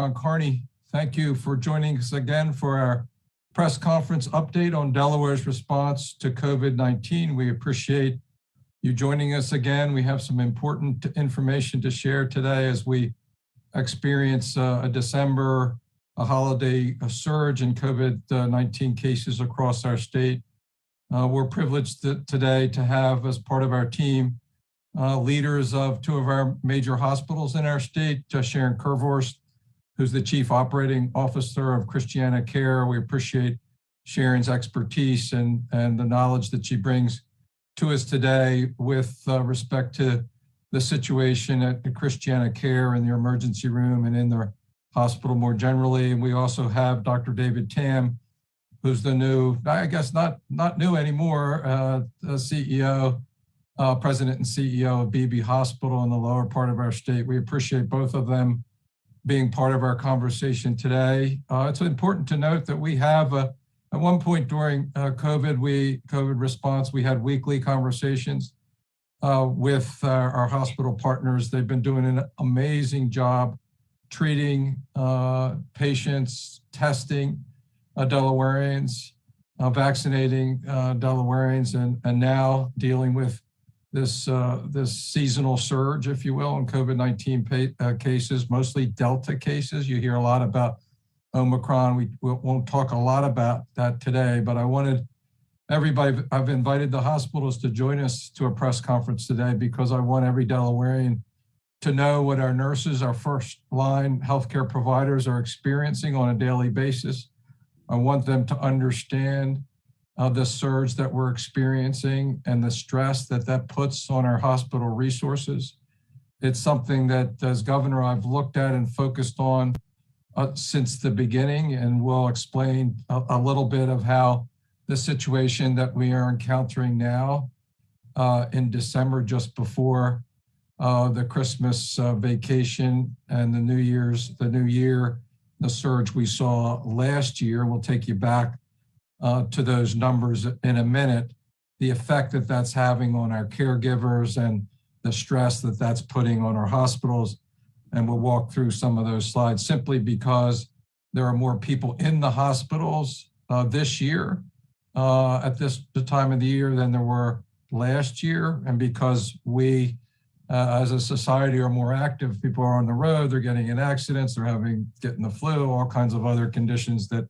John Carney. Thank you for joining us again for our press conference update on Delaware's response to COVID-19. We appreciate you joining us again. We have some important information to share today as we experience a holiday surge in COVID-19 cases across our state. We're privileged today to have as part of our team leaders of two of our major hospitals in our state, Sharon Kervorst, who's the Chief Operating Officer of ChristianaCare. We appreciate Sharon's expertise and the knowledge that she brings to us today with respect to the situation at the ChristianaCare in the emergency room and in the hospital more generally. And we also have Dr. David Tam, who's the new, I guess not new anymore, CEO, President and CEO of Beebe Hospital in the lower part of our state. We appreciate both of them being part of our conversation today. It's important to note that we have, at one point during COVID response, we had weekly conversations with our hospital partners. They've been doing an amazing job treating patients, testing Delawareans, vaccinating Delawareans, and now dealing with this seasonal surge, if you will, in COVID-19 cases, mostly Delta cases. You hear a lot about Omicron. We won't talk a lot about that today, but I wanted everybody, I've invited the hospitals to join us to a press conference today because I want every Delawarean to know what our nurses, our first line healthcare providers are experiencing on a daily basis. I want them to understand the surge that we're experiencing and the stress that puts on our hospital resources. It's something that, as governor, I've looked at and focused on since the beginning, and we'll explain a little bit of how the situation that we are encountering now in December, just before the Christmas vacation and the new year, the surge we saw last year. We'll take you back to those numbers in a minute, the effect that that's having on our caregivers and the stress that that's putting on our hospitals. And we'll walk through some of those slides simply because there are more people in the hospitals this year at the time of the year than there were last year. And because we, as a society, are more active, people are on the road, they're getting in accidents, they're getting the flu, all kinds of other conditions that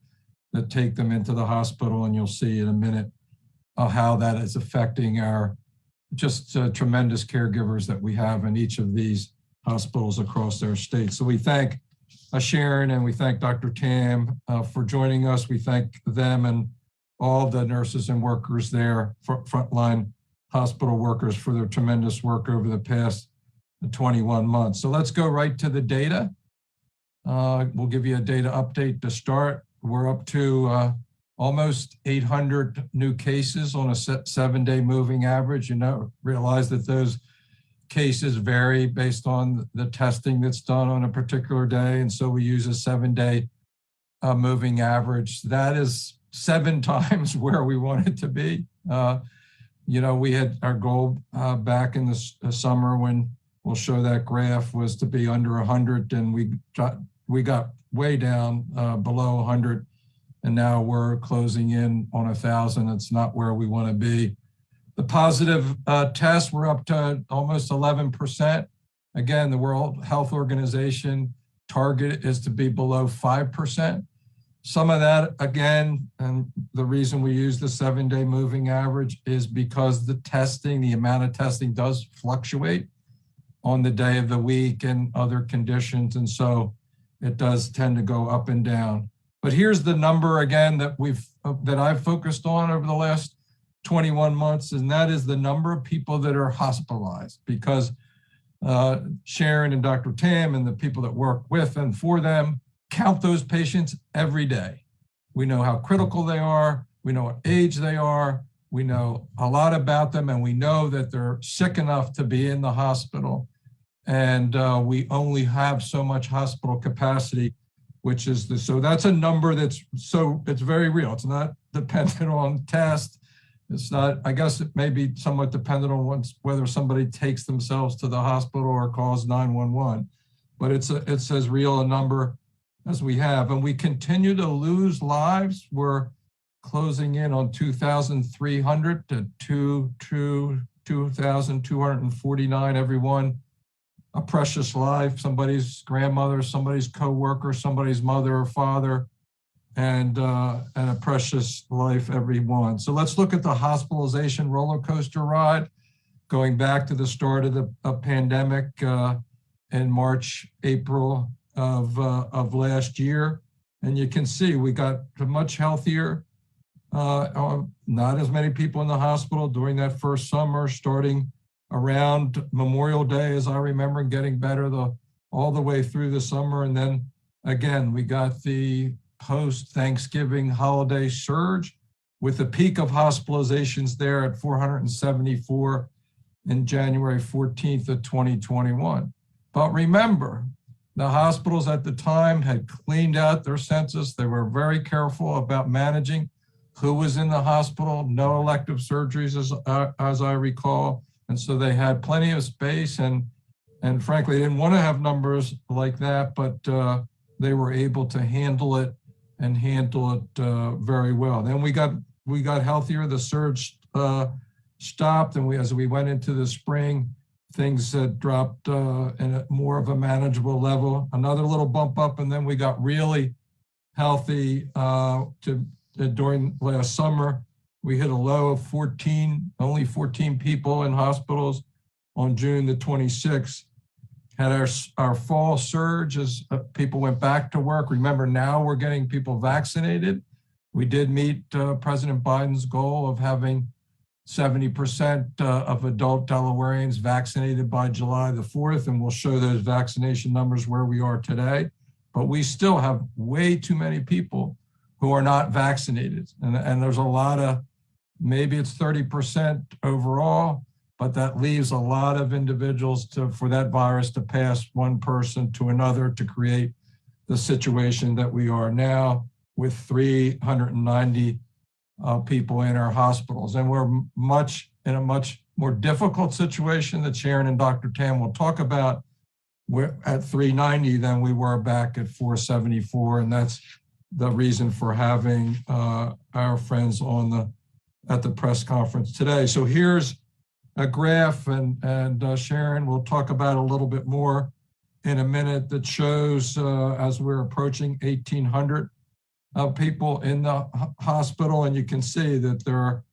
take them into the hospital. And you'll see in a minute how that is affecting our just tremendous caregivers that we have in each of these hospitals across our state. So we thank Sharon and we thank Dr. Tam for joining us. We thank them and all the nurses and workers there, frontline hospital workers, for their tremendous work over the past 21 months. So let's go right to the data. We'll give you a data update to start. We're up to almost 800 new cases on a 7-day moving average. Realize that those cases vary based on the testing that's done on a particular day. And so we use a 7-day moving average. That is 7 times where we want it to be. We had our goal back in the summer when we'll show that graph was to be under 100, and we got way down below 100, and now we're closing in on 1,000. It's not where we want to be. The positive tests, we're up to almost 11%. Again, the World Health Organization target is to be below 5%. Some of that, again, and the reason we use the 7-day moving average is because the amount of testing does fluctuate on the day of the week and other conditions. And so it does tend to go up and down. But here's the number again that I've focused on over the last 21 months, and that is the number of people that are hospitalized, because Sharon and Dr. Tam and the people that work with and for them count those patients every day. We know how critical they are. We know what age they are. We know a lot about them, and we know that they're sick enough to be in the hospital. And we only have so much hospital capacity, which is so that's a number it's very real. It's not dependent on tests. It's not, I guess it may be somewhat dependent on whether somebody takes themselves to the hospital or calls 911, but it's as real a number as we have. And we continue to lose lives. We're closing in on 2,300 to 2,249, everyone. A precious life, somebody's grandmother, somebody's coworker, somebody's mother or father, and a precious life, everyone. So let's look at the hospitalization roller coaster ride, going back to the start of the pandemic in March, April of last year. And you can see we got much healthier, not as many people in the hospital during that first summer, starting around Memorial Day, as I remember, getting better all the way through the summer. And then again, we got the post-Thanksgiving holiday surge with the peak of hospitalizations there at 474 in January 14th of 2021. But remember, the hospitals at the time had cleaned out their census. They were very careful about managing who was in the hospital, no elective surgeries as I recall. And so they had plenty of space and frankly, they didn't want to have numbers like that, but they were able to handle it and handle it very well. Then we got healthier. The surge stopped, and as we went into the spring, things had dropped in a more of a manageable level. Another little bump up, and then we got really healthy during last summer. We hit a low of 14, only 14 people in hospitals on June the 26th. Had our fall surge as people went back to work. Remember, now we're getting people vaccinated. We did meet President Biden's goal of having 70% of adult Delawareans vaccinated by July the 4th, and we'll show those vaccination numbers where we are today. But we still have way too many people who are not vaccinated. And there's a lot of, maybe it's 30% overall, but that leaves a lot of individuals for that virus to pass one person to another to create the situation that we are now with 390 people in our hospitals. And we're in a much more difficult situation that Sharon and Dr. Tam will talk about. We're at 390 than we were back at 474. And that's the reason for having our friends at the press conference today. So here's a graph, and Sharon will talk about a little bit more in a minute, that shows as we're approaching 1,800 people in the hospital, and you can see that there are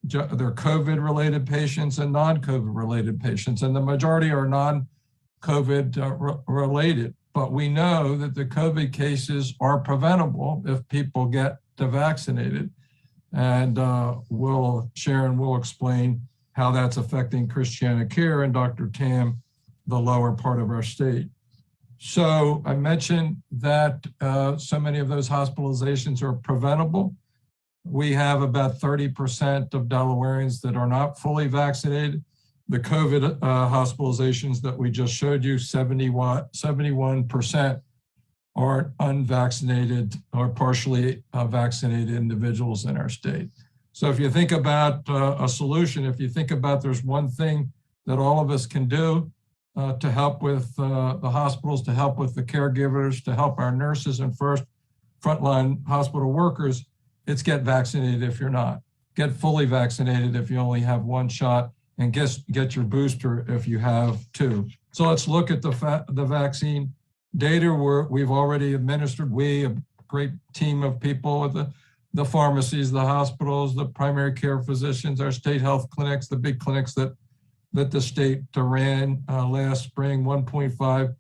COVID-related patients and non-COVID related patients, and the majority are non-COVID related. But we know that the COVID cases are preventable if people get vaccinated, and Sharon will explain how that's affecting ChristianaCare, and Dr. Tam, the lower part of our state. So I mentioned that so many of those hospitalizations are preventable. We have about 30% of Delawareans that are not fully vaccinated. The COVID hospitalizations that we just showed you, 71% are unvaccinated or partially vaccinated individuals in our state. So if you think about a solution, if you think about there's one thing that all of us can do to help with the hospitals, to help with the caregivers, to help our nurses and frontline hospital workers, it's get vaccinated if you're not. Get fully vaccinated if you only have one shot, and get your booster if you have two. So let's look at the vaccine data we've already administered. A great team of people at the pharmacies, the hospitals, the primary care physicians, our state health clinics, the big clinics that the state ran last spring, 1.5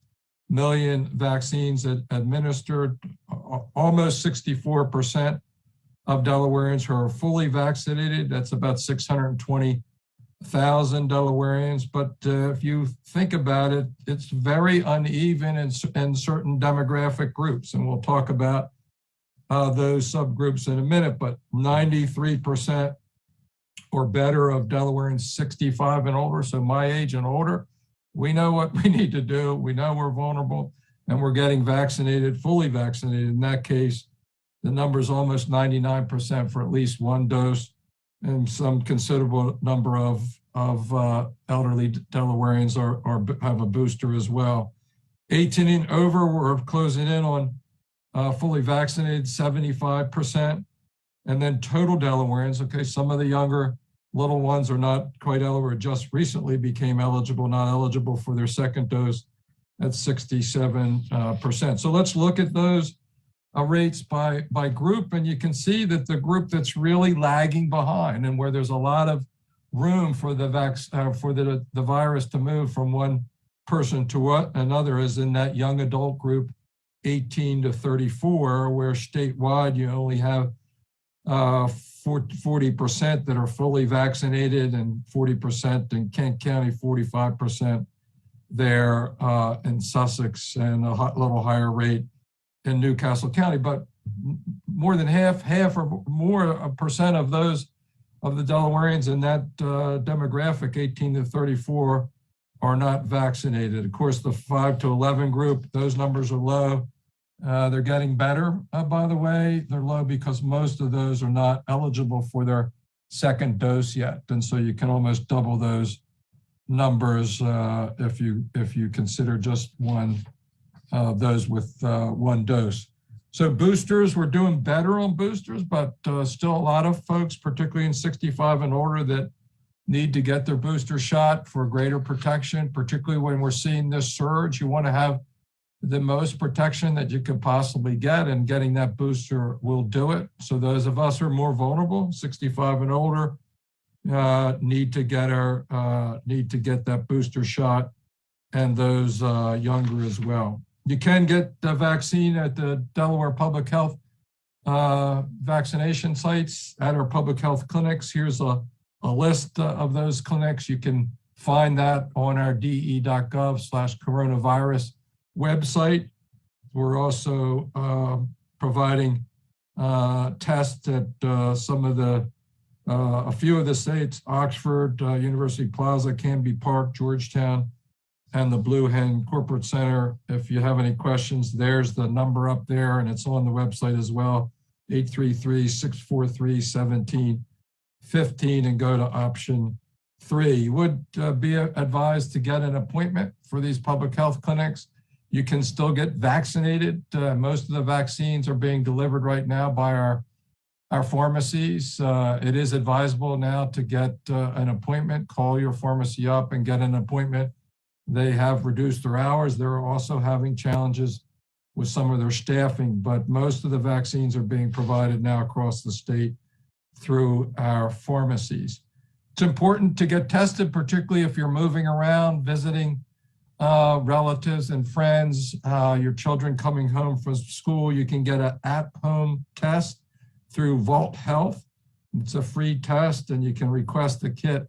million vaccines administered, almost 64% of Delawareans who are fully vaccinated. That's about 620,000 Delawareans. But if you think about it, it's very uneven in certain demographic groups. And we'll talk about those subgroups in a minute, but 93% or better of Delawareans 65 and older, so my age and older, we know what we need to do. We know we're vulnerable, and we're getting vaccinated, fully vaccinated. In that case, the number is almost 99% for at least one dose, and some considerable number of elderly Delawareans have a booster as well. 18 and over, we're closing in on fully vaccinated, 75%. And then total Delawareans, okay, some of the younger little ones are not quite eligible, just recently became eligible, not eligible for their second dose at 67%. So let's look at those rates by group, and you can see that the group that's really lagging behind and where there's a lot of room for the virus to move from one person to another is in that young adult group, 18 to 34, where statewide you only have 40% that are fully vaccinated and 40% in Kent County, 45% there in Sussex, and a little higher rate in Newcastle County. But more than half or more percent of those of the Delawareans in that demographic, 18 to 34, are not vaccinated. Of course, the 5 to 11 group, those numbers are low. They're getting better, by the way. They're low because most of those are not eligible for their second dose yet. And so you can almost double those numbers if you consider just those with one dose. So boosters, we're doing better on boosters, but still a lot of folks, particularly in 65 and older, that need to get their booster shot for greater protection, particularly when we're seeing this surge. You want to have the most protection that you could possibly get, and getting that booster will do it. So those of us who are more vulnerable, 65 and older, need to get that booster shot, and those younger as well. You can get the vaccine at the Delaware Public Health vaccination sites at our public health clinics. Here's a list of those clinics. You can find that on our de.gov/coronavirus website. We're also providing tests at some of a few of the states: Oxford, University Plaza, Canby Park, Georgetown, and the Blue Hen Corporate Center. If you have any questions, there's the number up there, and it's on the website as well, 833-643-1715, and go to option 3. You would be advised to get an appointment for these public health clinics. You can still get vaccinated. Most of the vaccines are being delivered right now by our pharmacies. It is advisable now to get an appointment. Call your pharmacy up and get an appointment. They have reduced their hours. They're also having challenges with some of their staffing, but most of the vaccines are being provided now across the state through our pharmacies. It's important to get tested, particularly if you're moving around, visiting relatives and friends, your children coming home from school. You can get an at-home test through Vault Health. It's a free test, and you can request the kit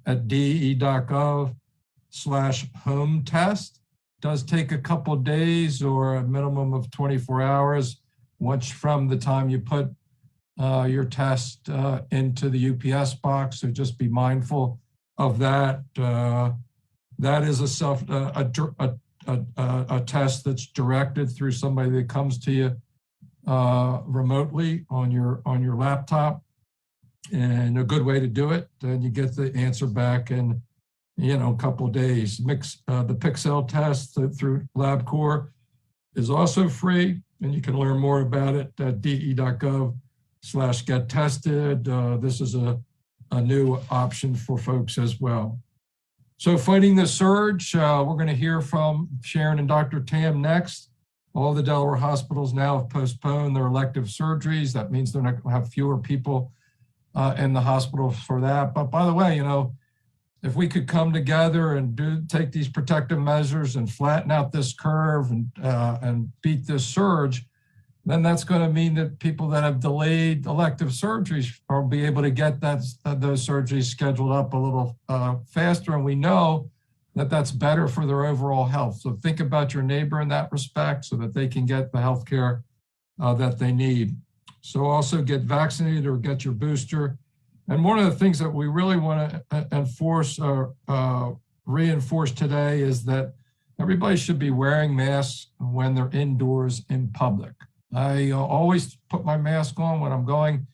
at de.gov/home test. Does take a couple of days or a minimum of 24 hours once from the time you put your test into the UPS box. So just be mindful of that. That is a test that's directed through somebody that comes to you remotely on your laptop, and a good way to do it. Then you get the answer back in a couple of days. The Pixel test through LabCorp is also free, and you can learn more about it at de.gov/get-tested. This is a new option for folks as well. So fighting the surge, we're going to hear from Sharon and Dr. Tam next. All the Delaware hospitals now have postponed their elective surgeries. That means they're not going to have fewer people in the hospital for that. But by the way, if we could come together and take these protective measures and flatten out this curve and beat this surge, then that's going to mean that people that have delayed elective surgeries will be able to get those surgeries scheduled up a little faster. And we know that that's better for their overall health. So think about your neighbor in that respect so that they can get the health care that they need. So also get vaccinated or get your booster. And one of the things that we really want to reinforce today is that everybody should be wearing masks when they're indoors in public. I always put my mask on when I'm going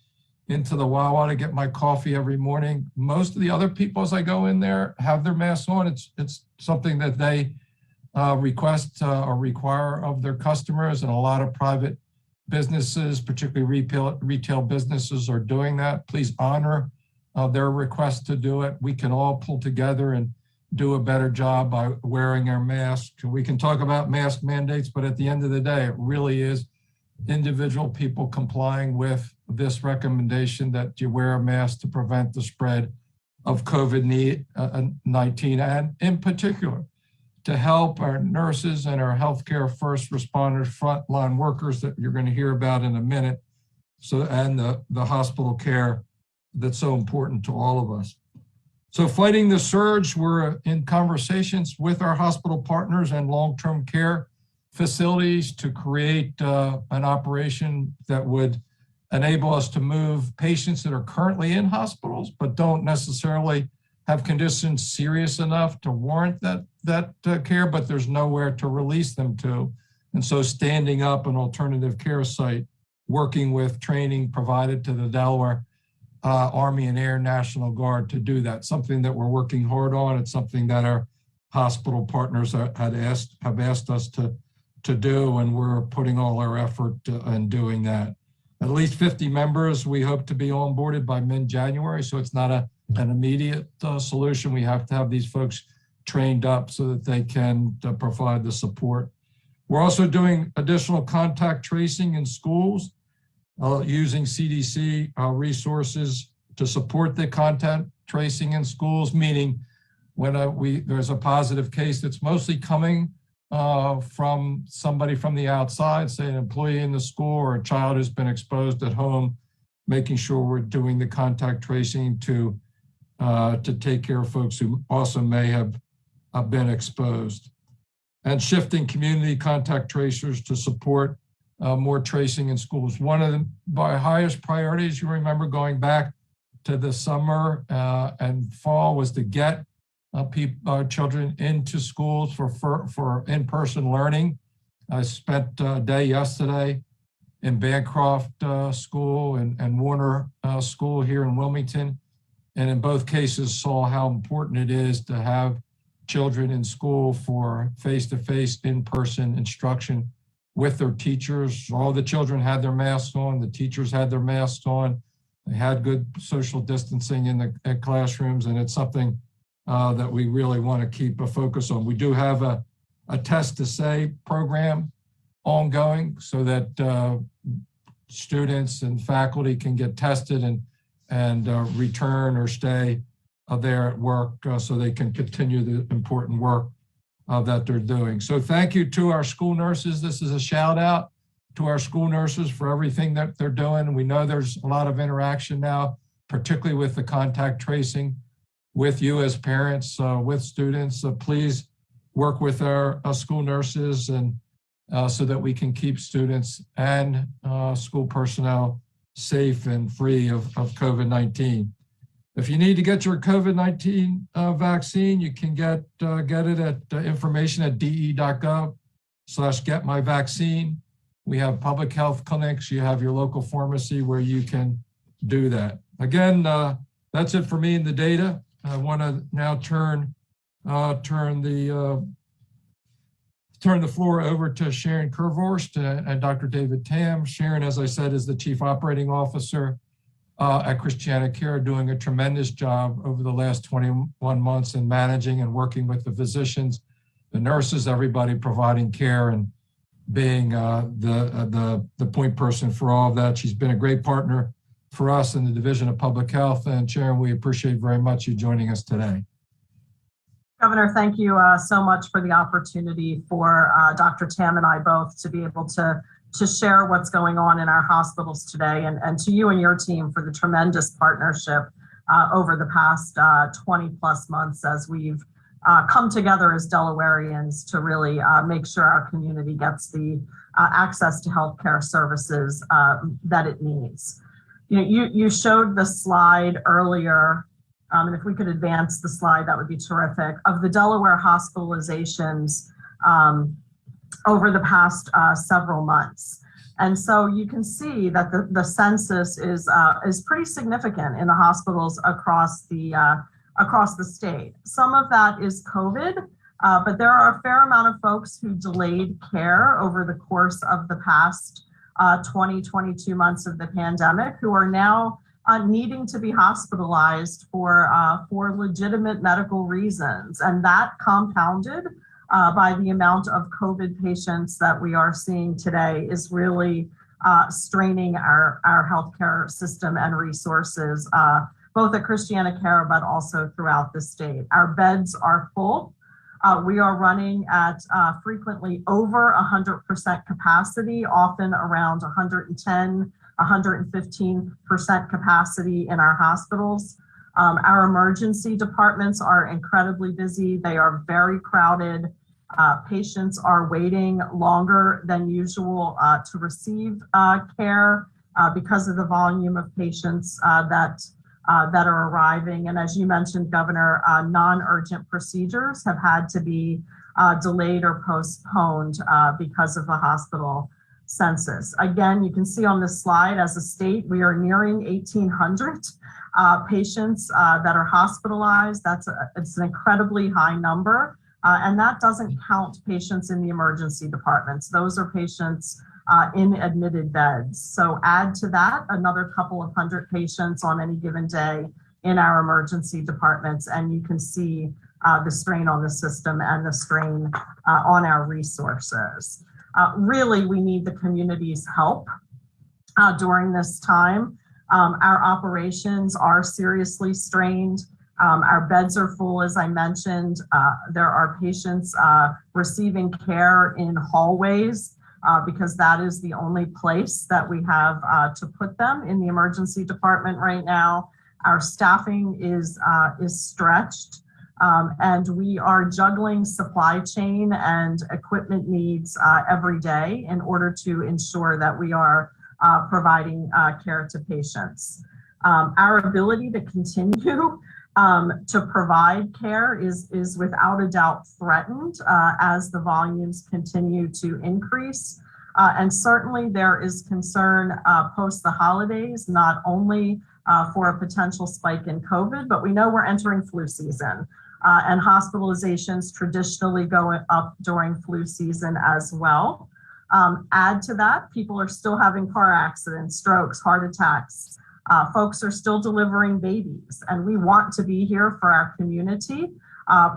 into the Wawa to get my coffee every morning. Most of the other people, as I go in there, have their masks on. It's something that they request or require of their customers, and a lot of private businesses, particularly retail businesses, are doing that. Please honor their request to do it. We can all pull together and do a better job by wearing our masks. We can talk about mask mandates, but at the end of the day, it really is individual people complying with this recommendation that you wear a mask to prevent the spread of COVID-19, and in particular, to help our nurses and our healthcare first responders, frontline workers that you're going to hear about in a minute, and the hospital care that's so important to all of us. So fighting the surge, we're in conversations with our hospital partners and long-term care facilities to create an operation that would enable us to move patients that are currently in hospitals but don't necessarily have conditions serious enough to warrant that care, but there's nowhere to release them to. And so standing up an alternative care site, working with training provided to the Delaware Army and Air National Guard to do that, something that we're working hard on. It's something that our hospital partners have asked us to do, and we're putting all our effort in doing that. At least 50 members we hope to be onboarded by mid-January, so it's not an immediate solution. We have to have these folks trained up so that they can provide the support. We're also doing additional contact tracing in schools, using CDC resources to support the contact tracing in schools, meaning when there's a positive case that's mostly coming from somebody from the outside, say an employee in the school or a child who's been exposed at home, making sure we're doing the contact tracing to take care of folks who also may have been exposed. And shifting community contact tracers to support more tracing in schools. One of my highest priorities, you remember going back to the summer and fall, was to get children into schools for in-person learning. I spent a day yesterday in Bancroft School and Warner School here in Wilmington, and in both cases saw how important it is to have children in school for face-to-face in-person instruction with their teachers. All the children had their masks on, the teachers had their masks on, they had good social distancing in the classrooms, and it's something that we really want to keep a focus on. We do have a test to say program ongoing so that students and faculty can get tested and return or stay there at work so they can continue the important work that they're doing. So thank you to our school nurses. This is a shout out to our school nurses for everything that they're doing. We know there's a lot of interaction now, particularly with the contact tracing with you as parents, with students. Please work with our school nurses and so that we can keep students and school personnel safe and free of COVID-19. If you need to get your COVID-19 vaccine, you can get it at information at de.gov/getmyvaccine. We have public health clinics. You have your local pharmacy where you can do that. Again, that's it for me in the data. I want to now turn the floor over to Sharon Kurvorst and Dr. David Tam. Sharon, as I said, is the Chief Operating Officer at ChristianaCare, doing a tremendous job over the last 21 months in managing and working with the physicians, the nurses, everybody providing care and being the point person for all of that. She's been a great partner for us in the Division of Public Health. And Sharon, we appreciate very much you joining us today. Governor, thank you so much for the opportunity for Dr. Tam and I both to be able to share what's going on in our hospitals today, and to you and your team for the tremendous partnership over the past 20 plus months as we've come together as Delawareans to really make sure our community gets the access to healthcare services that it needs. You showed the slide earlier, and if we could advance the slide, that would be terrific, of the Delaware hospitalizations over the past several months. And so you can see that the census is pretty significant in the hospitals across the state. Some of that is COVID, but there are a fair amount of folks who delayed care over the course of the past 22 months of the pandemic, who are now needing to be hospitalized for legitimate medical reasons. And that compounded by the amount of COVID patients that we are seeing today is really straining our healthcare system and resources, both at ChristianaCare, but also throughout the state. Our beds are full. We are running at frequently over 100% capacity, often around 110, 115% capacity in our hospitals. Our emergency departments are incredibly busy. They are very crowded. Patients are waiting longer than usual to receive care because of the volume of patients that are arriving. And as you mentioned, Governor, non-urgent procedures have had to be delayed or postponed because of the hospital census. Again, you can see on this slide, as a state, we are nearing 1,800 patients that are hospitalized. It's an incredibly high number. And that doesn't count patients in the emergency departments. Those are patients in admitted beds. So add to that another couple of hundred patients on any given day in our emergency departments, and you can see the strain on the system and the strain on our resources. Really, we need the community's help during this time. Our operations are seriously strained. Our beds are full, as I mentioned. There are patients receiving care in hallways because that is the only place that we have to put them in the emergency department right now. Our staffing is stretched, and we are juggling supply chain and equipment needs every day in order to ensure that we are providing care to patients. Our ability to continue to provide care is without a doubt threatened as the volumes continue to increase. And certainly there is concern post the holidays, not only for a potential spike in COVID, but we know we're entering flu season. And hospitalizations traditionally go up during flu season as well. Add to that, people are still having car accidents, strokes, heart attacks. Folks are still delivering babies, and we want to be here for our community,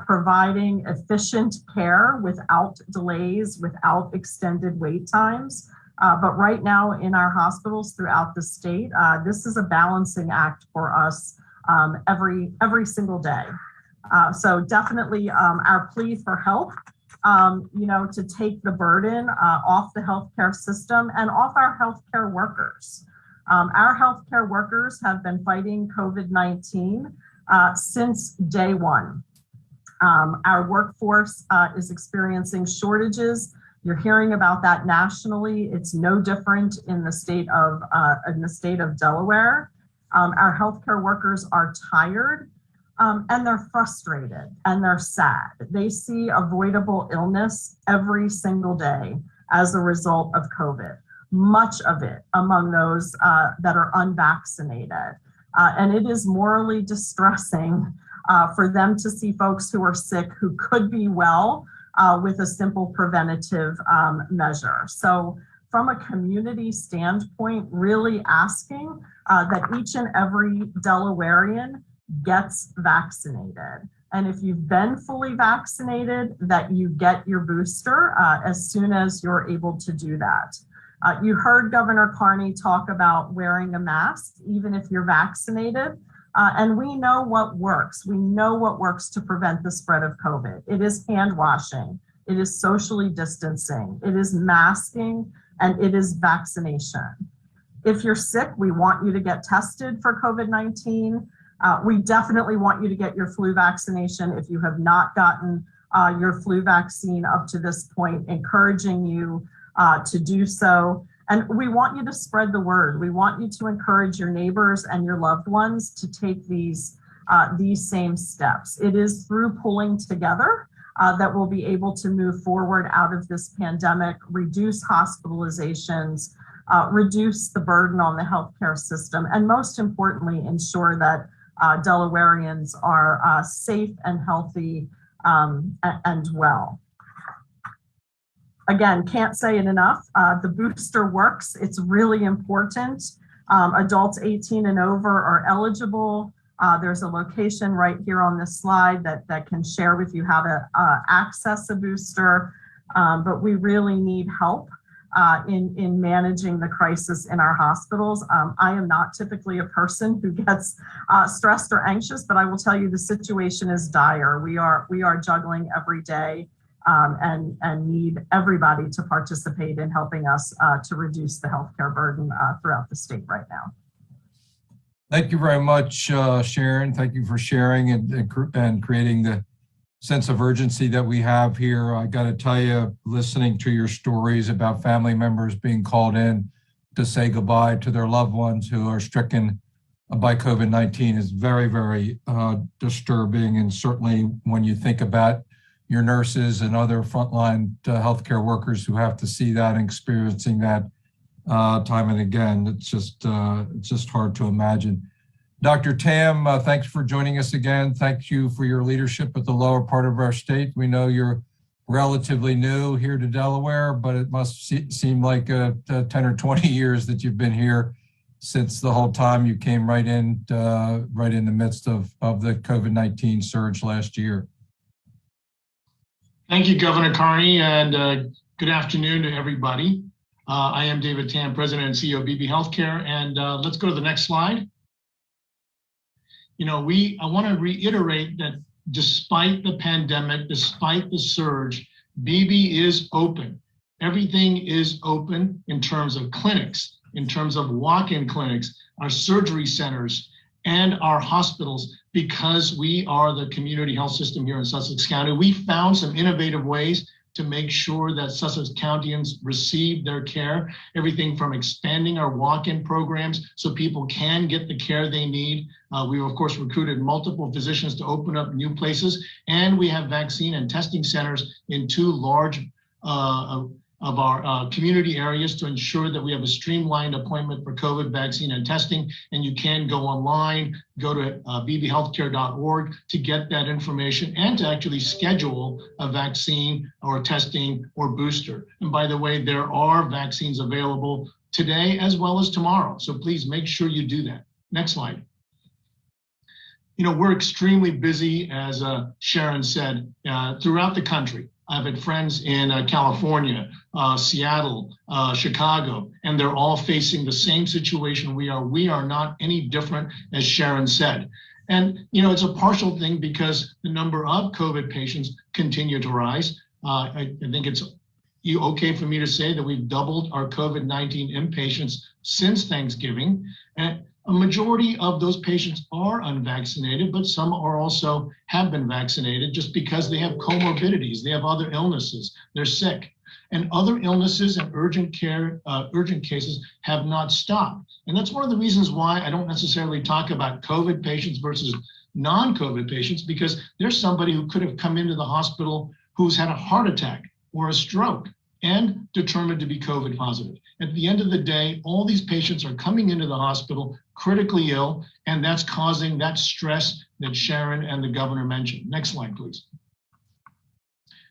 providing efficient care without delays, without extended wait times. But right now in our hospitals throughout the state, this is a balancing act for us every single day. So definitely our plea for help, to take the burden off the healthcare system and off our healthcare workers. Our healthcare workers have been fighting COVID-19 since day one. Our workforce is experiencing shortages. You're hearing about that nationally. It's no different in the state of Delaware. Our healthcare workers are tired and they're frustrated and they're sad. They see avoidable illness every single day as a result of COVID. Much of it among those that are unvaccinated. And it is morally distressing for them to see folks who are sick who could be well with a simple preventative measure. So from a community standpoint, really asking that each and every Delawarean gets vaccinated. And if you've been fully vaccinated, that you get your booster as soon as you're able to do that. You heard Governor Carney talk about wearing a mask, even if you're vaccinated. And we know what works. We know what works to prevent the spread of COVID. It is hand washing. It is socially distancing. It is masking, and it is vaccination. If you're sick, we want you to get tested for COVID-19. We definitely want you to get your flu vaccination if you have not gotten your flu vaccine up to this point, encouraging you to do so. And we want you to spread the word. We want you to encourage your neighbors and your loved ones to take these same steps. It is through pulling together that we'll be able to move forward out of this pandemic, reduce hospitalizations, reduce the burden on the healthcare system, and most importantly, ensure that Delawareans are safe and healthy and well. again, can't say it enough. The booster works. It's really important. Adults 18 and over are eligible. There's a location right here on this slide that can share with you how to access a booster. But we really need help in managing the crisis in our hospitals. I am not typically a person who gets stressed or anxious, but I will tell you the situation is dire. We are juggling every day and need everybody to participate in helping us to reduce the healthcare burden throughout the state right now. Thank you very much, Sharon. Thank you for sharing and creating the sense of urgency that we have here. I got to tell you, listening to your stories about family members being called in to say goodbye to their loved ones who are stricken by COVID-19 is very, very disturbing. And certainly when you think about your nurses and other frontline healthcare workers who have to see that and experiencing that time and again, it's just hard to imagine. Dr. Tam, thanks for joining us again. Thank you for your leadership at the lower part of our state. We know you're relatively new here to Delaware, but it must seem like 10 or 20 years that you've been here since the whole time you came right in the midst of the COVID-19 surge last year. Thank you, Governor Carney, and good afternoon to everybody. I am David Tam, President and CEO of BB Healthcare, and let's go to the next slide. I want to reiterate that despite the pandemic, despite the surge, BB is open. Everything is open in terms of clinics, in terms of walk-in clinics, our surgery centers, and our hospitals, because we are the community health system here in Sussex County. We found some innovative ways to make sure that Sussex Countyans receive their care, everything from expanding our walk-in programs so people can get the care they need. We've, of course, recruited multiple physicians to open up new places, and we have vaccine and testing centers in 2 large of our community areas to ensure that we have a streamlined appointment for COVID vaccine and testing. And you can go online, go to bbhealthcare.org to get that information and to actually schedule a vaccine or testing or booster. And by the way, there are vaccines available today as well as tomorrow. So please make sure you do that. Next slide. We're extremely busy, as Sharon said, throughout the country. I've had friends in California, Seattle, Chicago, and they're all facing the same situation we are. We are not any different, as Sharon said. And, it's a partial thing because the number of COVID patients continue to rise. I think it's okay for me to say that we've doubled our COVID-19 inpatients since Thanksgiving. And a majority of those patients are unvaccinated, but some have been vaccinated just because they have comorbidities, they have other illnesses, they're sick. And other illnesses and urgent cases have not stopped. And that's one of the reasons why I don't necessarily talk about COVID patients versus non-COVID patients, because there's somebody who could have come into the hospital who's had a heart attack or a stroke and determined to be COVID positive. At the end of the day, all these patients are coming into the hospital critically ill, and that's causing that stress that Sharon and the governor mentioned. Next slide, please.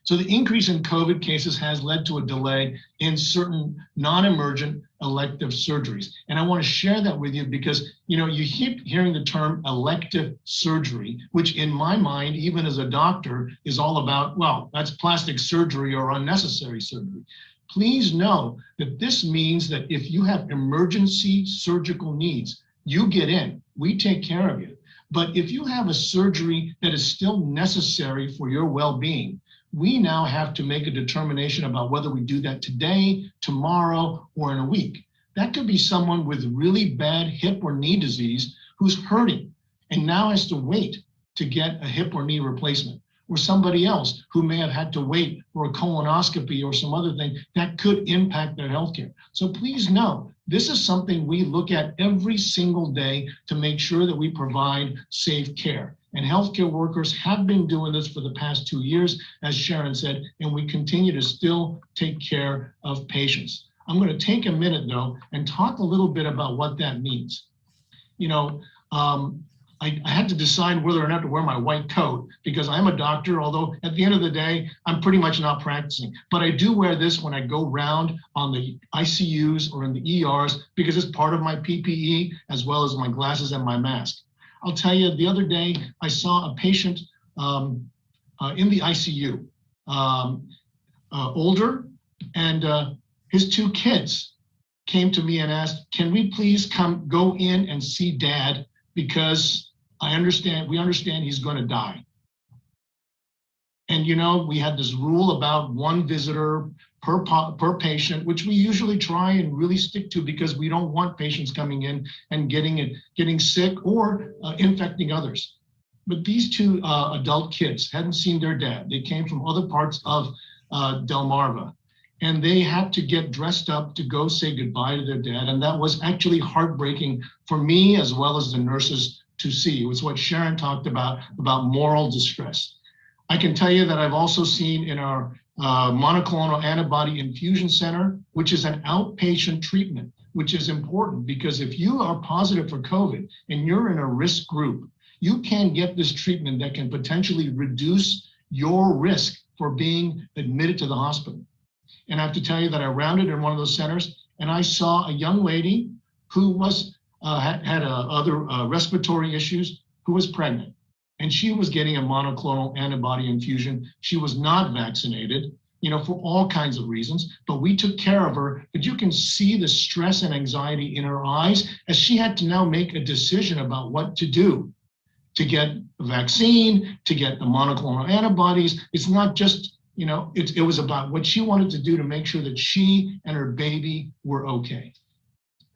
So the increase in COVID cases has led to a delay in certain non-emergent elective surgeries. And I want to share that with you because, you keep hearing the term elective surgery, which in my mind, even as a doctor, is all about, well, that's plastic surgery or unnecessary surgery. Please know that this means that if you have emergency surgical needs, you get in, we take care of you. But if you have a surgery that is still necessary for your well-being, we now have to make a determination about whether we do that today, tomorrow, or in a week. That could be someone with really bad hip or knee disease who's hurting and now has to wait to get a hip or knee replacement, or somebody else who may have had to wait for a colonoscopy or some other thing that could impact their healthcare. So please know, this is something we look at every single day to make sure that we provide safe care. And healthcare workers have been doing this for the past 2 years, as Sharon said, and we continue to still take care of patients. I'm going to take a minute, though, and talk a little bit about what that means. I had to decide whether or not to wear my white coat because I'm a doctor, although at the end of the day, I'm pretty much not practicing. But I do wear this when I go round on the ICUs or in the ERs because it's part of my PPE as well as my glasses and my mask. I'll tell you, the other day, I saw a patient in the ICU, older, and his two kids came to me and asked, can we please go in and see dad because we understand he's going to die. And we had this rule about one visitor per patient, which we usually try and really stick to because we don't want patients coming in and getting sick or infecting others. But these two adult kids hadn't seen their dad. They came from other parts of Delmarva, and they had to get dressed up to go say goodbye to their dad. And that was actually heartbreaking for me as well as the nurses to see. It was what Sharon talked about moral distress. I can tell you that I've also seen in our monoclonal antibody infusion center, which is an outpatient treatment, which is important because if you are positive for COVID and you're in a risk group, you can get this treatment that can potentially reduce your risk for being admitted to the hospital. And I have to tell you that I rounded in one of those centers and I saw a young lady who was had other respiratory issues, who was pregnant. And she was getting a monoclonal antibody infusion. She was not vaccinated, for all kinds of reasons, but we took care of her. But you can see the stress and anxiety in her eyes as she had to now make a decision about what to do to get a vaccine, to get the monoclonal antibodies. It's not just, it was about what she wanted to do to make sure that she and her baby were okay.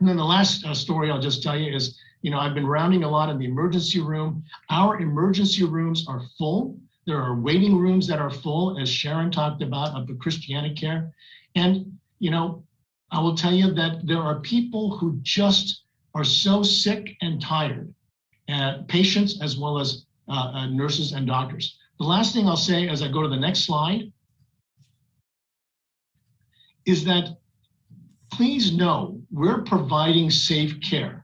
And then the last story I'll just tell you is, I've been rounding a lot in the emergency room. Our emergency rooms are full. There are waiting rooms that are full, as Sharon talked about, of the ChristianaCare. And, I will tell you that there are people who just are so sick and tired, patients as well as nurses and doctors. The last thing I'll say as I go to the next slide is that please know we're providing safe care.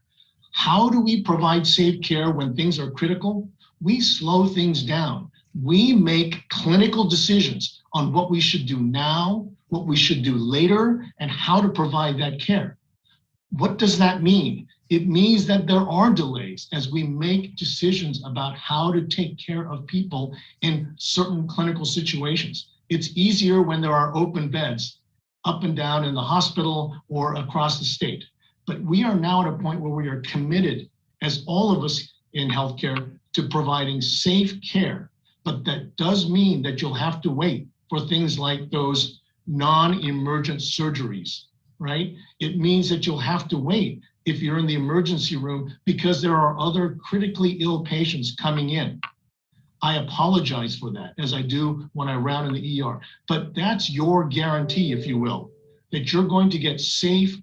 How do we provide safe care when things are critical? We slow things down. We make clinical decisions on what we should do now, what we should do later, and how to provide that care. What does that mean? It means that there are delays as we make decisions about how to take care of people in certain clinical situations. It's easier when there are open beds up and down in the hospital or across the state. But we are now at a point where we are committed, as all of us in healthcare, to providing safe care. But that does mean that you'll have to wait for things like those non-emergent surgeries, right? It means that you'll have to wait if you're in the emergency room because there are other critically ill patients coming in. I apologize for that, as I do when I round in the ER. But that's your guarantee, if you will, that you're going to get safe,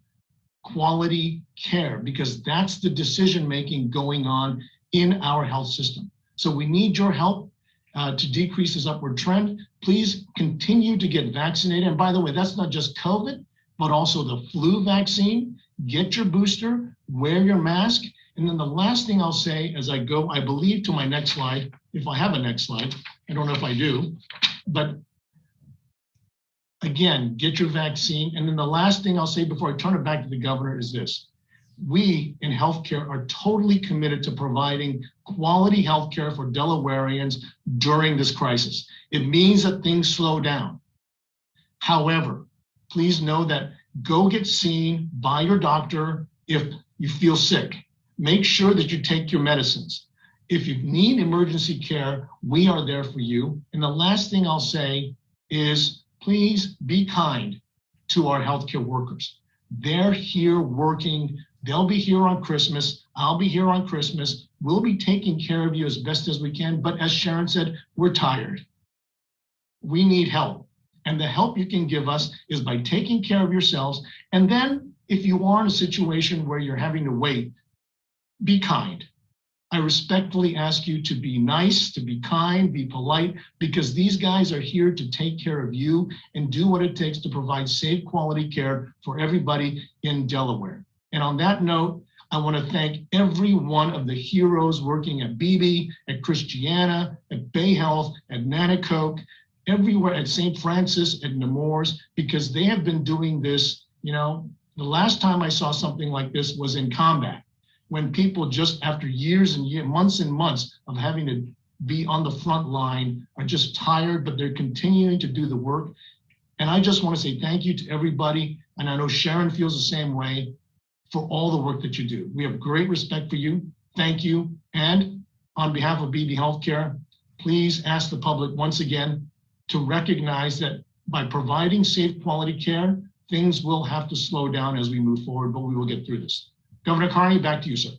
quality care, because that's the decision-making going on in our health system. So we need your help to decrease this upward trend. Please continue to get vaccinated. And by the way, that's not just COVID, but also the flu vaccine. Get your booster, wear your mask. And then the last thing I'll say as I go, I believe, to my next slide, if I have a next slide, I don't know if I do, but again, get your vaccine. And then the last thing I'll say before I turn it back to the governor is this. We in healthcare are totally committed to providing quality healthcare for Delawareans during this crisis. It means that things slow down. However, please know that go get seen by your doctor if you feel sick. Make sure that you take your medicines. If you need emergency care, we are there for you. And the last thing I'll say is please be kind to our healthcare workers. They're here working. They'll be here on Christmas. I'll be here on Christmas. We'll be taking care of you as best as we can. But as Sharon said, we're tired. We need help. And the help you can give us is by taking care of yourselves. And then if you are in a situation where you're having to wait, be kind. I respectfully ask you to be nice, to be kind, be polite, because these guys are here to take care of you and do what it takes to provide safe, quality care for everybody in Delaware. And on that note, I want to thank every one of the heroes working at BB, at Christiana, at Bay Health, at Nanacoke, everywhere at St. Francis, at Nemours, because they have been doing this. You know, the last time I saw something like this was in combat, when people just after years and years, months and months of having to be on the front line are just tired, but they're continuing to do the work. And I just want to say thank you to everybody. And I know Sharon feels the same way, for all the work that you do. We have great respect for you. Thank you. And on behalf of BB Healthcare, please ask the public once again to recognize that by providing safe quality care, things will have to slow down as we move forward, but we will get through this. Governor Carney, back to you, sir.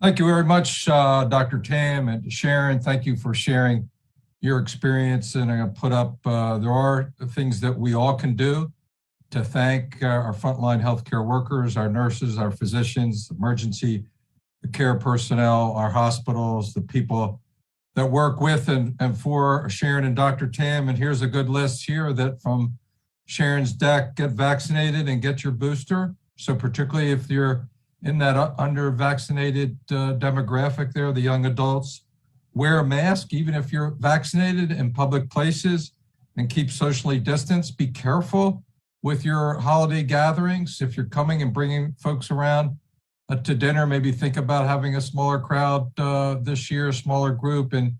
Thank you very much, Dr. Tam, and Sharon. Thank you for sharing your experience. And I'm going to put up, there are things that we all can do to thank our frontline healthcare workers, our nurses, our physicians, emergency care personnel, our hospitals, the people that work with and for Sharon and Dr. Tam. And here's a good list here that from Sharon's deck: get vaccinated and get your booster. So particularly if you're in that under-vaccinated demographic there, the young adults, wear a mask even if you're vaccinated in public places, and keep socially distanced. Be careful with your holiday gatherings. If you're coming and bringing folks around to dinner, maybe think about having a smaller crowd this year, a smaller group, and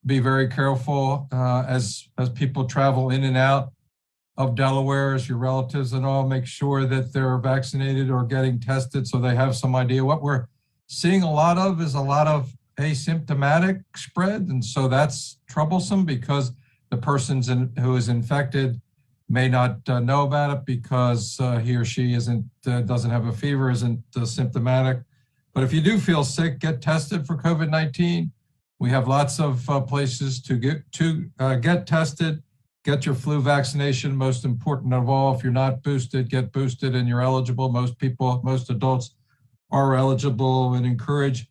be very careful as people travel in and out of Delaware, as your relatives and all, make sure that they're vaccinated or getting tested so they have some idea. What we're seeing a lot of is a lot of asymptomatic spread. And so that's troublesome because the person who is infected may not know about it because he or she doesn't have a fever, isn't symptomatic. But if you do feel sick, get tested for COVID-19. We have lots of places to get tested. Get your flu vaccination. Most important of all, if you're not boosted, get boosted and you're eligible. Most adults are eligible, and encourage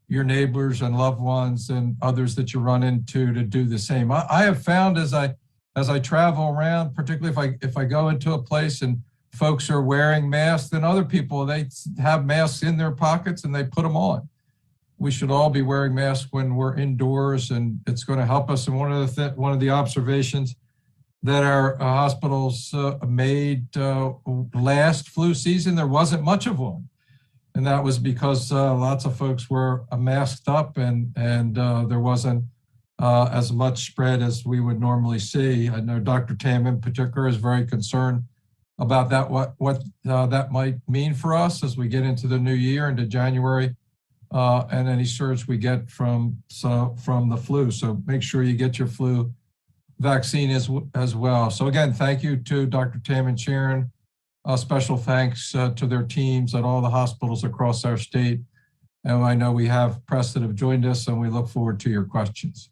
your neighbors and loved ones and others that you run into to do the same. I have found as I travel around, particularly if I go into a place and folks are wearing masks, then other people, they have masks in their pockets and they put them on. We should all be wearing masks when we're indoors, and it's going to help us. And one of the observations that our hospitals made last flu season, there wasn't much of one. And that was because lots of folks were masked up, and there wasn't as much spread as we would normally see. I know Dr. Tam in particular is very concerned about that, what that might mean for us as we get into the new year, into January, and any surge we get from the flu. So make sure you get your flu vaccine as well. So again, thank you to Dr. Tam and Sharon. Special thanks to their teams at all the hospitals across our state. And I know we have press that have joined us, and we look forward to your questions.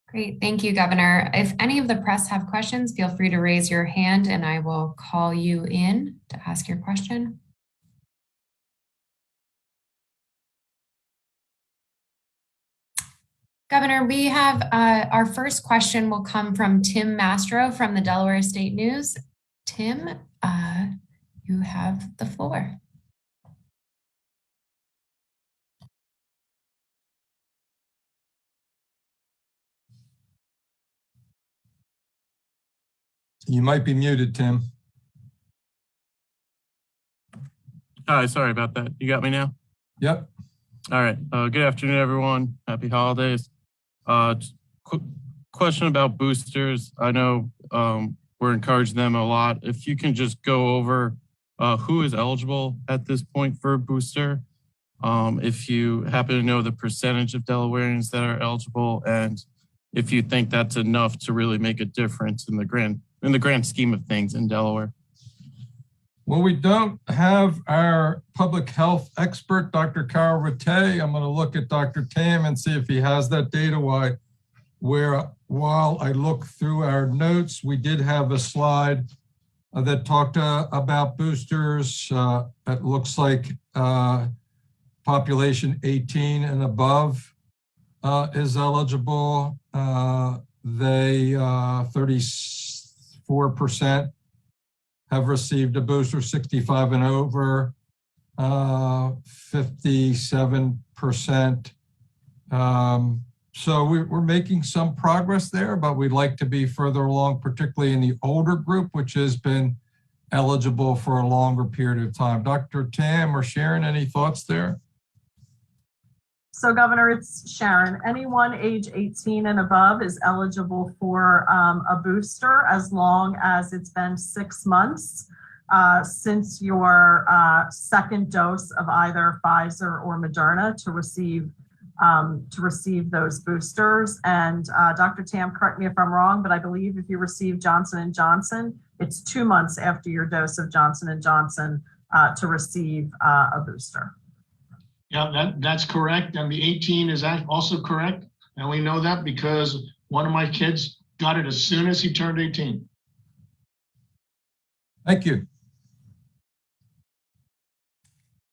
Great, thank you, Governor. If any of the press have questions, feel free to raise your hand and I will call you in to ask your question. Governor, we have our first question will come from Tim Mastro from the Delaware State News. Tim, you have the floor. You might be muted, Tim. Hi, sorry about that. You got me now? Yep. All right. Good afternoon, everyone. Happy holidays. Quick question about boosters. I know we're encouraging them a lot. If you can just go over who is eligible at this point for a booster, if you happen to know the percentage of Delawareans that are eligible, and if you think that's enough to really make a difference in the grand scheme of things in Delaware. Well, we don't have our public health expert, Dr. Carl Rattay. I'm going to look at Dr. Tam and see if he has that data. While I look through our notes, we did have a slide that talked about boosters. It looks like population 18 and above is eligible. 34 54% have received a booster, 65 and over, 57%. So we're making some progress there, but we'd like to be further along, particularly in the older group, which has been eligible for a longer period of time. Dr. Tam or Sharon, any thoughts there? So Governor, it's Sharon. Anyone age 18 and above is eligible for a booster as long as it's been 6 months since your second dose of either Pfizer or Moderna to receive those boosters. And Dr. Tam, correct me if I'm wrong, but I believe if you receive Johnson & Johnson, it's 2 months after your dose of Johnson & Johnson to receive a booster. Yeah, that's correct. And the 18 is also correct. And we know that because one of my kids got it as soon as he turned 18. Thank you.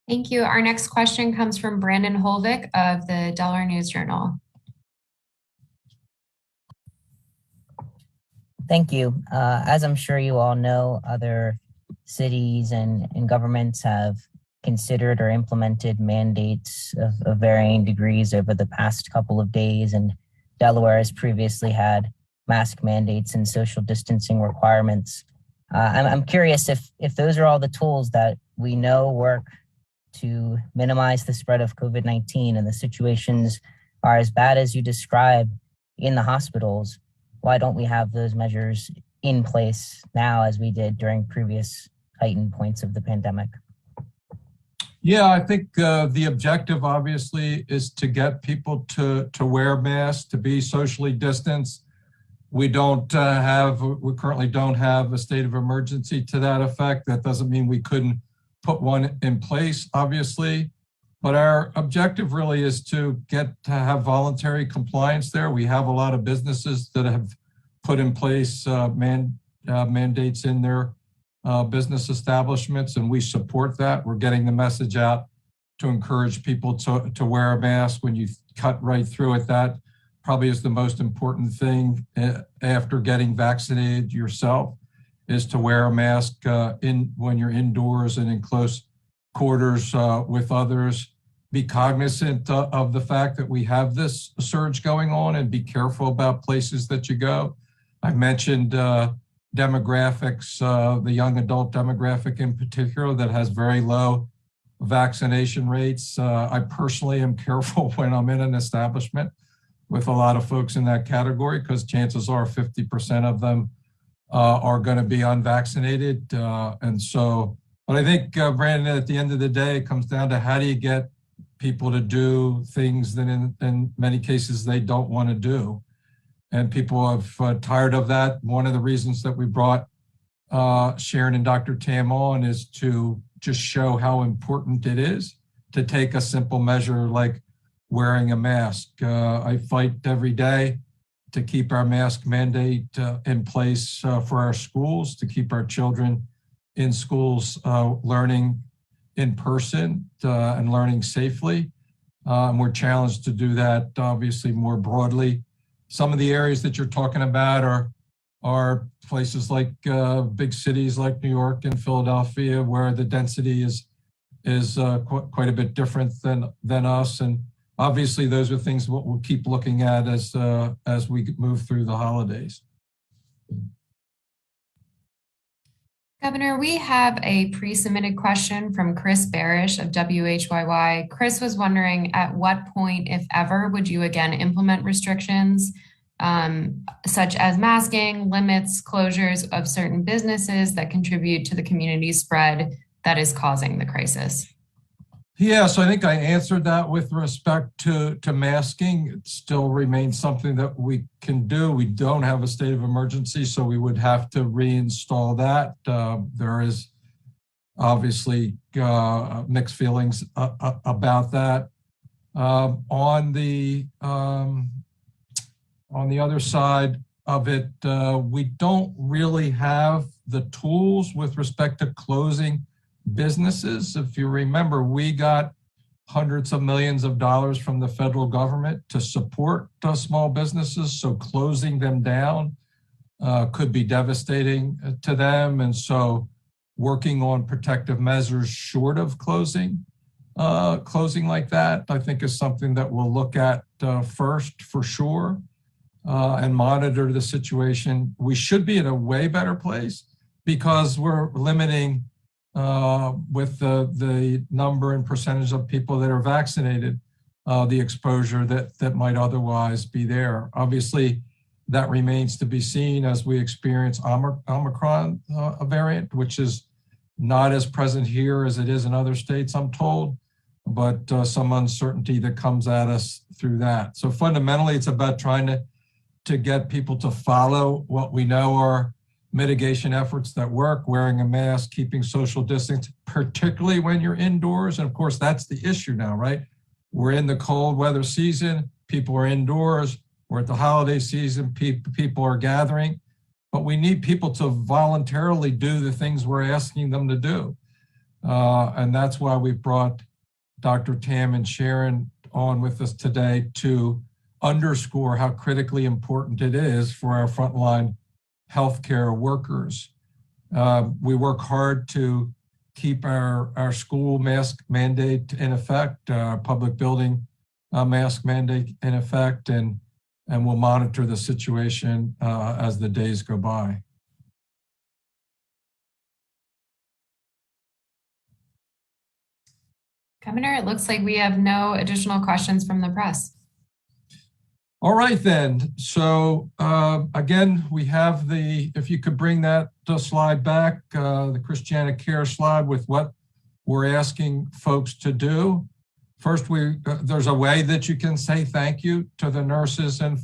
Thank you. Our next question comes from Brandon Holvick of the Delaware News Journal. Thank you. As I'm sure you all know, other cities and governments have considered or implemented mandates of varying degrees over the past couple of days, and Delaware has previously had mask mandates and social distancing requirements. I'm curious if those are all the tools that we know work to minimize the spread of COVID-19 and the situations are as bad as you describe in the hospitals, why don't we have those measures in place now as we did during previous heightened points of the pandemic? Yeah, I think the objective obviously is to get people to wear masks, to be socially distanced. We currently don't have a state of emergency to that effect. That doesn't mean we couldn't put one in place, obviously. But our objective really is to have voluntary compliance there. We have a lot of businesses that have put in place mandates in their business establishments, and we support that. We're getting the message out to encourage people to wear a mask. When you cut right through it, that probably is the most important thing after getting vaccinated yourself, is to wear a mask when you're indoors and in close quarters with others. Be cognizant of the fact that we have this surge going on and be careful about places that you go. I mentioned demographics, the young adult demographic in particular that has very low vaccination rates. I personally am careful when I'm in an establishment with a lot of folks in that category because chances are 50% of them are going to be unvaccinated. But I think, Brandon, at the end of the day, it comes down to how do you get people to do things that in many cases they don't want to do. And people have tired of that. One of the reasons that we brought Sharon and Dr. Tam on is to just show how important it is to take a simple measure like wearing a mask. I fight every day to keep our mask mandate in place for our schools, to keep our children in schools learning in person and learning safely. And we're challenged to do that obviously more broadly. Some of the areas that you're talking about are places like big cities like New York and Philadelphia, where the density is quite a bit different than us. And obviously, those are things we'll keep looking at as we move through the holidays. Governor, we have a pre-submitted question from Chris Barish of WHYY. Chris was wondering, at what point, if ever, would you again implement restrictions such as masking, limits, closures of certain businesses that contribute to the community spread that is causing the crisis? Yeah, so I think I answered that with respect to masking. It still remains something that we can do. We don't have a state of emergency, so we would have to reinstall that. There is obviously mixed feelings about that. On the other side of it, we don't really have the tools with respect to closing businesses. If you remember, we got hundreds of millions of dollars from the federal government to support small businesses. So closing them down could be devastating to them. And so working on protective measures short of closing like that, I think is something that we'll look at first for sure, and monitor the situation. We should be in a way better place because we're limiting with the number and percentage of people that are vaccinated, the exposure that might otherwise be there. Obviously, that remains to be seen as we experience Omicron variant, which is not as present here as it is in other states, I'm told, but some uncertainty that comes at us through that. So fundamentally, it's about trying to get people to follow what we know are mitigation efforts that work, wearing a mask, keeping social distance, particularly when you're indoors. And of course, that's the issue now, right? We're in the cold weather season, people are indoors, we're at the holiday season, people are gathering, but we need people to voluntarily do the things we're asking them to do. And that's why we've brought Dr. Tam and Sharon on with us today to underscore how critically important it is for our frontline healthcare workers. We work hard to keep our school mask mandate in effect, public building mask mandate in effect, and we'll monitor the situation as the days go by. Governor, it looks like we have no additional questions from the press. All right, then. So again, we have if you could bring that slide back, the ChristianaCare slide with what we're asking folks to do. First, there's a way that you can say thank you to the nurses and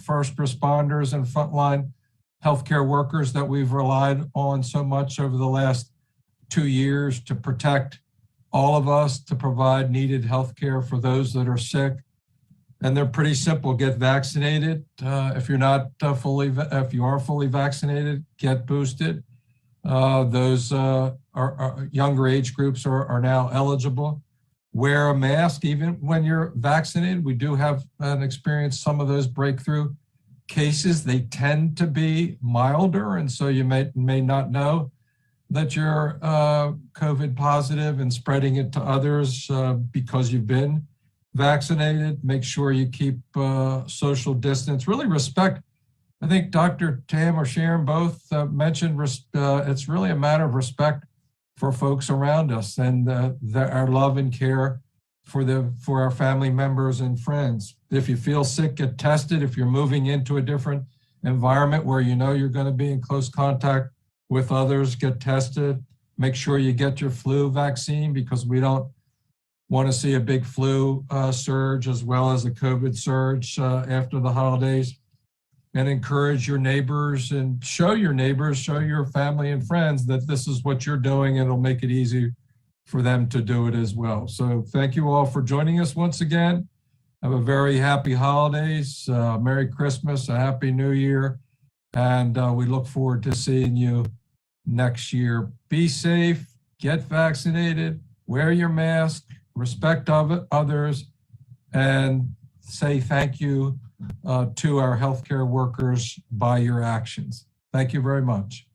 first responders and frontline healthcare workers that we've relied on so much over the last 2 years to protect all of us, to provide needed healthcare for those that are sick. And they're pretty simple. Get vaccinated. If you are fully vaccinated, get boosted. Those younger age groups are now eligible. Wear a mask even when you're vaccinated. We do have experienced some of those breakthrough cases. They tend to be milder, and so you may not know that you're COVID positive and spreading it to others because you've been vaccinated. Make sure you keep social distance. Really respect. I think Dr. Tam or Sharon both mentioned it's really a matter of respect for folks around us and our love and care for our family members and friends. If you feel sick, get tested. If you're moving into a different environment where you know you're going to be in close contact with others, get tested. Make sure you get your flu vaccine because we don't want to see a big flu surge as well as a COVID surge after the holidays. And encourage your neighbors and show your family and friends that this is what you're doing, and it'll make it easy for them to do it as well. So thank you all for joining us once again. Have a very happy holidays, Merry Christmas, a Happy New Year, and we look forward to seeing you next year. Be safe, get vaccinated, wear your mask, respect others, and say thank you to our healthcare workers by your actions. Thank you very much.